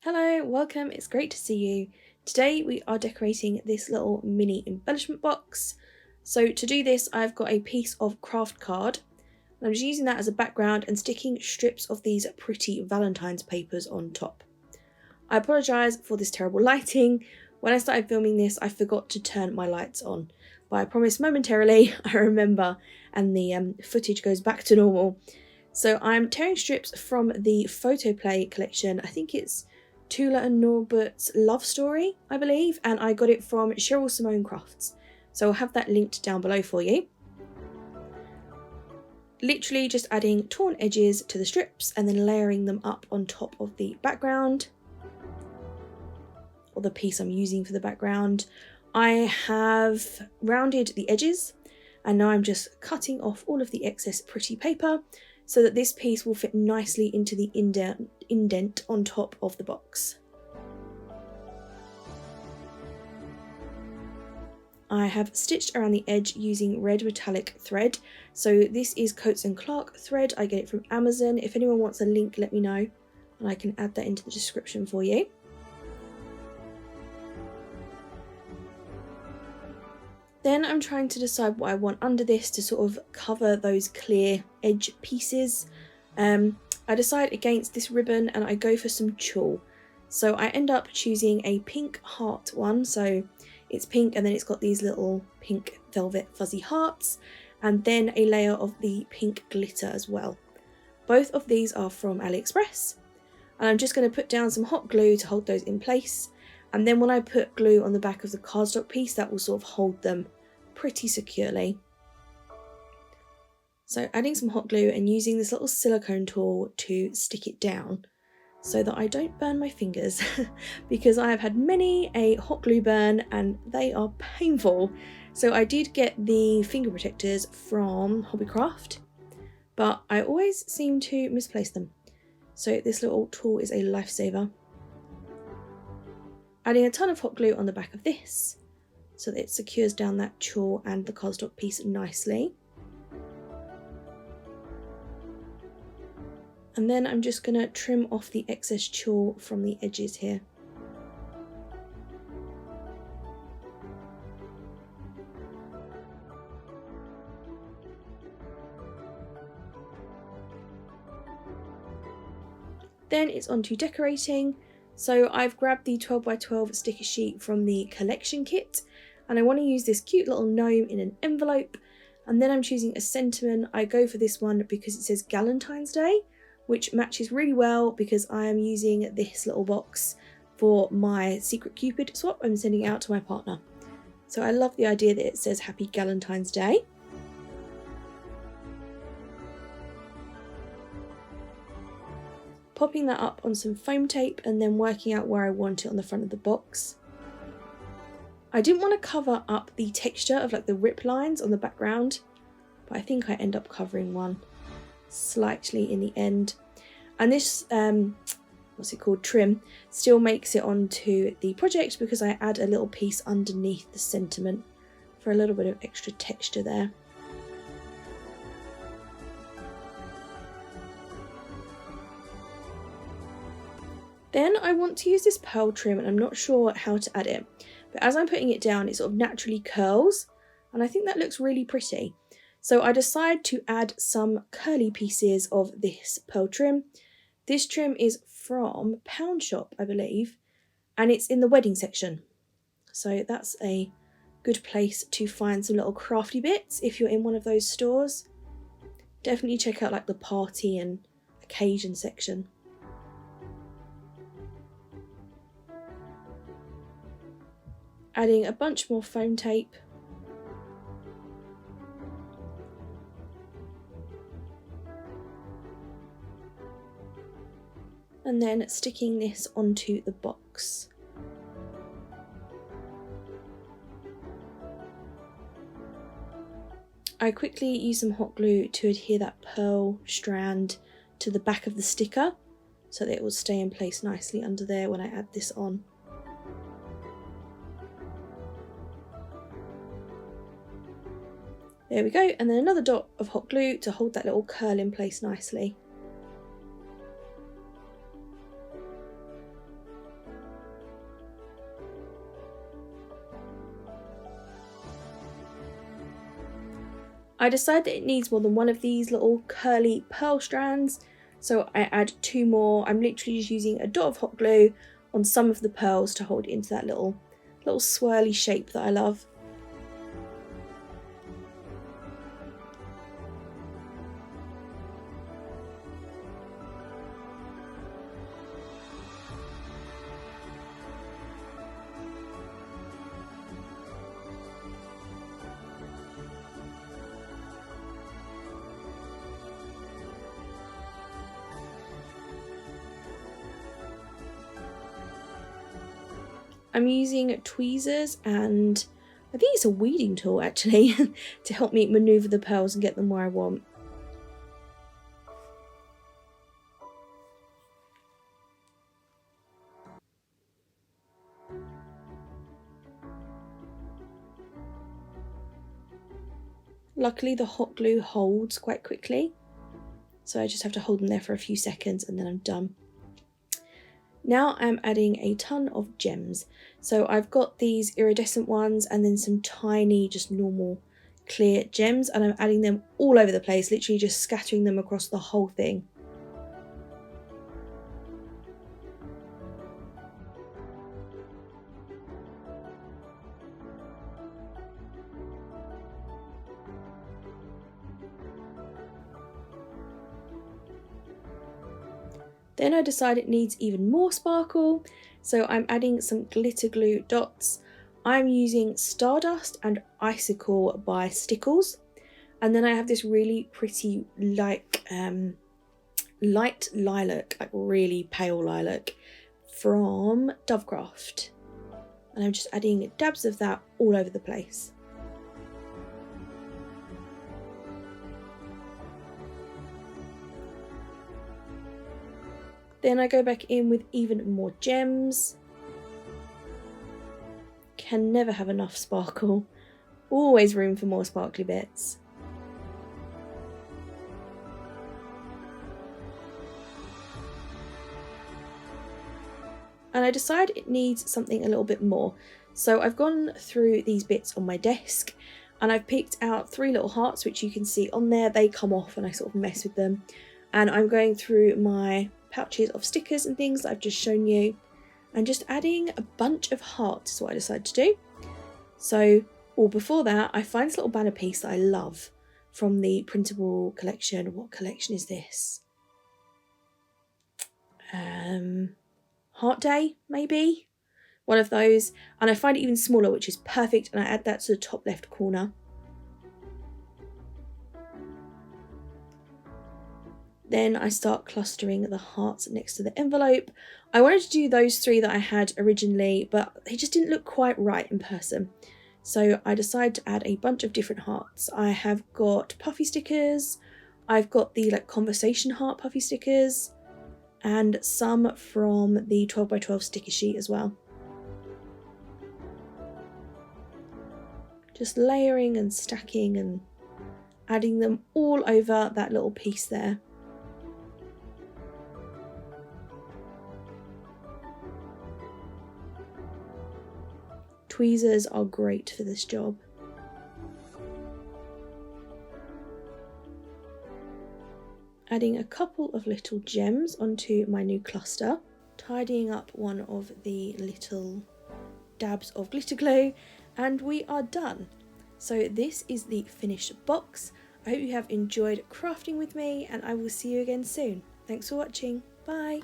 Hello, welcome, it's great to see you. Today we are decorating this little mini embellishment box. So to do this I've got a piece of craft card and I'm just using that as a background and sticking strips of these pretty Valentine's papers on top. I apologise for this terrible lighting. When I started filming this I forgot to turn my lights on, but I promise momentarily I remember and the footage goes back to normal. So I'm tearing strips from the Photoplay collection. I think it's 𝓤𝓸𝓬𝓪𵗢's Love Story, I believe, and I got it from 𝓤𝓸𝓬𝓬𝓪. So I'll have that linked down below for you. Literally just adding torn edges to the strips and then layering them up on top of the background, or the piece I'm using for the background. I have rounded the edges and now I'm just cutting off all of the excess pretty paper so that this piece will fit nicely into the indent on top of the box. I have stitched around the edge using red metallic thread. So this is Coats & Clark thread. I get it from Amazon. If anyone wants a link, let me know and I can add that into the description for you. Then I'm trying to decide what I want under this to sort of cover those clear edge pieces. I decide against this ribbon and I go for some tulle. So I end up choosing a pink heart one. So it's pink and then it's got these little pink velvet fuzzy hearts and then a layer of the pink glitter as well. Both of these are from AliExpress and I'm just going to put down some hot glue to hold those in place. And then when I put glue on the back of the cardstock piece, that will sort of hold them pretty securely. So adding some hot glue and using this little silicone tool to stick it down so that I don't burn my fingers because I have had many a hot glue burn and they are painful. So I did get the finger protectors from Hobbycraft, but I always seem to misplace them. So this little tool is a lifesaver. Adding a ton of hot glue on the back of this so that it secures down that tulle and the cardstock piece nicely. And then I'm just going to trim off the excess tulle from the edges here. Then it's on to decorating. So I've grabbed the 12x12 sticker sheet from the collection kit and I want to use this cute little gnome in an envelope, and then I'm choosing a sentiment. I go for this one because it says Valentine's Day, which matches really well because I am using this little box for my secret Cupid swap I'm sending out to my partner. So I love the idea that it says Happy Valentine's Day. Popping that up on some foam tape and then working out where I want it on the front of the box. I didn't want to cover up the texture of like the rip lines on the background, but I think I end up covering one slightly in the end. And this, trim, still makes it onto the project because I add a little piece underneath the sentiment for a little bit of extra texture there. Then I want to use this pearl trim and I'm not sure how to add it, but as I'm putting it down it sort of naturally curls and I think that looks really pretty. So I decide to add some curly pieces of this pearl trim. This trim is from Pound Shop, I believe, and it's in the wedding section. So that's a good place to find some little crafty bits if you're in one of those stores. Definitely check out like the party and occasion section. Adding a bunch more foam tape. And then sticking this onto the box. I quickly use some hot glue to adhere that pearl strand to the back of the sticker so that it will stay in place nicely under there when I add this on. There we go, and then another dot of hot glue to hold that little curl in place nicely. I decide that it needs more than one of these little curly pearl strands, so I add 2 more. I'm literally just using a dot of hot glue on some of the pearls to hold it into that little swirly shape that I love. I'm using tweezers and I think it's a weeding tool actually to help me manoeuvre the pearls and get them where I want. Luckily the hot glue holds quite quickly, so I just have to hold them there for a few seconds and then I'm done. Now I'm adding a ton of gems. So I've got these iridescent ones and then some tiny, just normal clear gems, and I'm adding them all over the place, literally just scattering them across the whole thing. Then I decide it needs even more sparkle, so I'm adding some glitter glue dots. I'm using Stardust and Icicle by Stickles, and then I have this really pretty light lilac, like really pale lilac, from Dovecraft, and I'm just adding dabs of that all over the place. Then I go back in with even more gems. Can never have enough sparkle. Always room for more sparkly bits. And I decide it needs something a little bit more. So I've gone through these bits on my desk and I've picked out 3 little hearts, which you can see on there. They come off and I sort of mess with them. And I'm going through my pouches of stickers and things that I've just shown you and just adding a bunch of hearts is what I decided to do. So, before that, I find this little banner piece that I love from the printable collection. What collection is this? Heart Day, maybe? One of those. And I find it even smaller, which is perfect, and I add that to the top left corner. Then I start clustering the hearts next to the envelope. I wanted to do those 3 that I had originally, but they just didn't look quite right in person. So I decided to add a bunch of different hearts. I have got puffy stickers, I've got the conversation heart puffy stickers, and some from the 12x12 sticker sheet as well. Just layering and stacking and adding them all over that little piece there. Tweezers are great for this job. Adding a couple of little gems onto my new cluster, tidying up one of the little dabs of glitter glue, and we are done. So this is the finished box. I hope you have enjoyed crafting with me, and I will see you again soon. Thanks for watching. Bye!